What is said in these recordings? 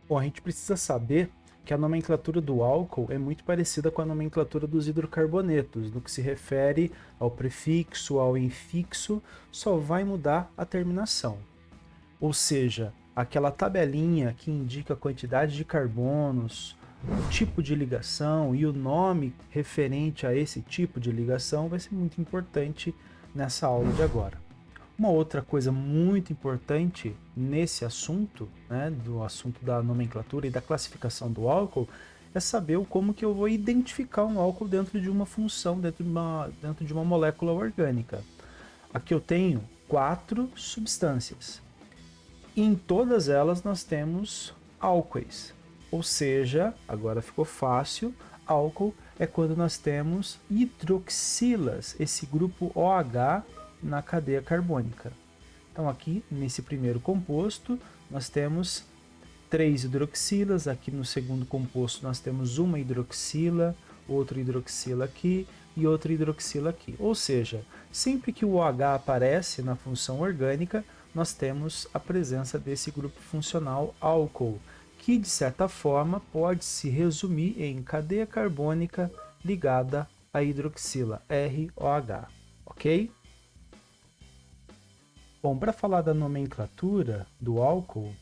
Bom, a gente precisa saber que a nomenclatura do álcool é muito parecida com a nomenclatura dos hidrocarbonetos, no que se refere ao prefixo, ao infixo, só vai mudar a terminação. Ou seja, aquela tabelinha que indica a quantidade de carbonos, o tipo de ligação e o nome referente a esse tipo de ligação vai ser muito importante nessa aula de agora. Uma outra coisa muito importante nesse assunto, né, do assunto da nomenclatura e da classificação do álcool, é saber como que eu vou identificar um álcool dentro de uma função, dentro de uma molécula orgânica. Aqui eu tenho 4 substâncias. E em todas elas nós temos álcoois. Ou seja, agora ficou fácil, álcool é quando nós temos hidroxilas, esse grupo OH na cadeia carbônica. Então aqui, nesse primeiro composto, nós temos 3 hidroxilas, aqui no segundo composto nós temos uma hidroxila, outra hidroxila aqui e outra hidroxila aqui. Ou seja, sempre que o OH aparece na função orgânica, nós temos a presença desse grupo funcional álcool, que de certa forma pode se resumir em cadeia carbônica ligada à hidroxila, ROH, ok? Bom, para falar da nomenclatura do álcool,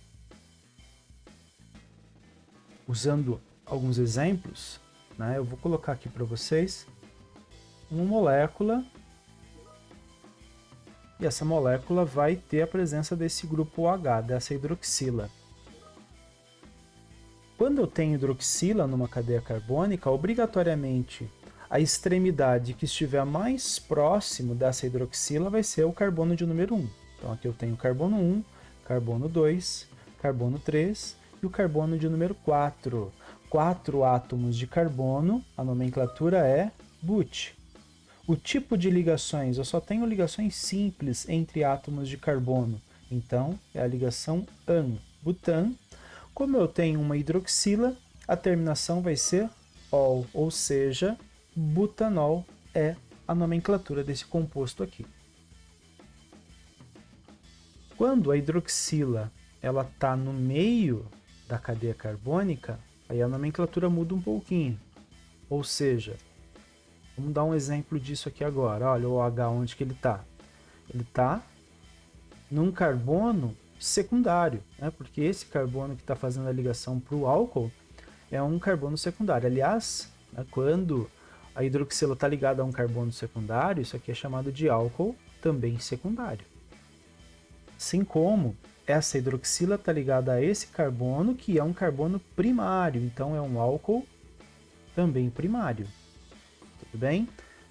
usando alguns exemplos, né, eu vou colocar aqui para vocês uma molécula, e essa molécula vai ter a presença desse grupo OH, dessa hidroxila. Quando eu tenho hidroxila numa cadeia carbônica, obrigatoriamente a extremidade que estiver mais próximo dessa hidroxila vai ser o carbono de número 1. Então aqui eu tenho carbono 1, carbono 2, carbono 3 e o carbono de número 4. 4 átomos de carbono, a nomenclatura é but. O tipo de ligações, eu só tenho ligações simples entre átomos de carbono, então é a ligação AN, butan. Como eu tenho uma hidroxila, a terminação vai ser ol, ou seja, butanol é a nomenclatura desse composto aqui. Quando a hidroxila ela está no meio da cadeia carbônica, aí a nomenclatura muda um pouquinho. Ou seja, vamos dar um exemplo disso aqui agora. Olha o OH onde que ele está. Ele está num carbono secundário, né? Porque esse carbono que está fazendo a ligação para o álcool é um carbono secundário. Aliás, né, quando a hidroxila está ligada a um carbono secundário, isso aqui é chamado de álcool também secundário. Assim como essa hidroxila está ligada a esse carbono, que é um carbono primário, então é um álcool também primário. Tudo bem?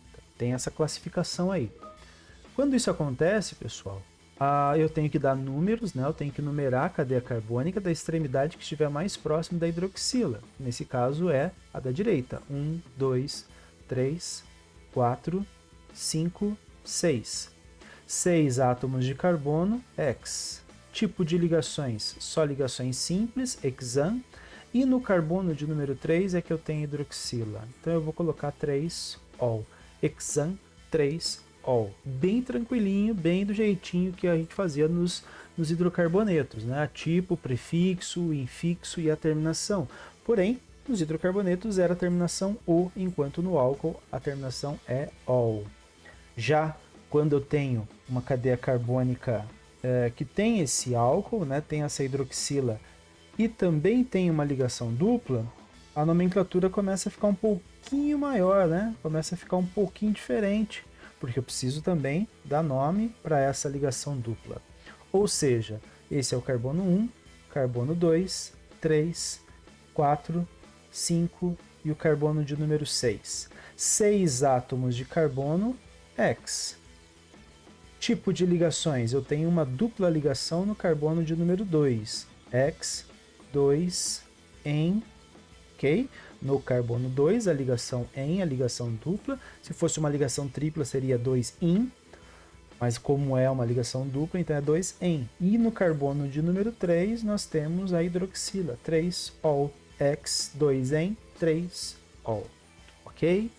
Então, tem essa classificação aí. Quando isso acontece, pessoal, eu tenho que dar números, né? Eu tenho que numerar a cadeia carbônica da extremidade que estiver mais próximo da hidroxila. Nesse caso é a da direita. 1, 2, 3, 4, 5, 6. 6 átomos de carbono, X. Tipo de ligações, só ligações simples, hexan. E no carbono de número 3 é que eu tenho hidroxila. Então eu vou colocar 3-ol. Hexan 3-ol. Bem tranquilinho, bem do jeitinho que a gente fazia nos hidrocarbonetos, né? Tipo, prefixo, infixo e a terminação. Porém, nos hidrocarbonetos era a terminação O, enquanto no álcool a terminação é ol. Já quando eu tenho uma cadeia carbônica que tem esse álcool, né, tem essa hidroxila e também tem uma ligação dupla, a nomenclatura começa a ficar um pouquinho maior, né? Começa a ficar um pouquinho diferente, porque eu preciso também dar nome para essa ligação dupla. Ou seja, esse é o carbono 1, carbono 2, 3, 4, 5 e o carbono de número 6. 6 átomos de carbono, X. Tipo de ligações, eu tenho uma dupla ligação no carbono de número 2, X, 2, em, ok? No carbono 2, a ligação em, a ligação dupla. Se fosse uma ligação tripla, seria 2 in, mas como é uma ligação dupla, então é 2 em. E no carbono de número 3, nós temos a hidroxila, 3-ol, X, 2 em, 3-ol, ok?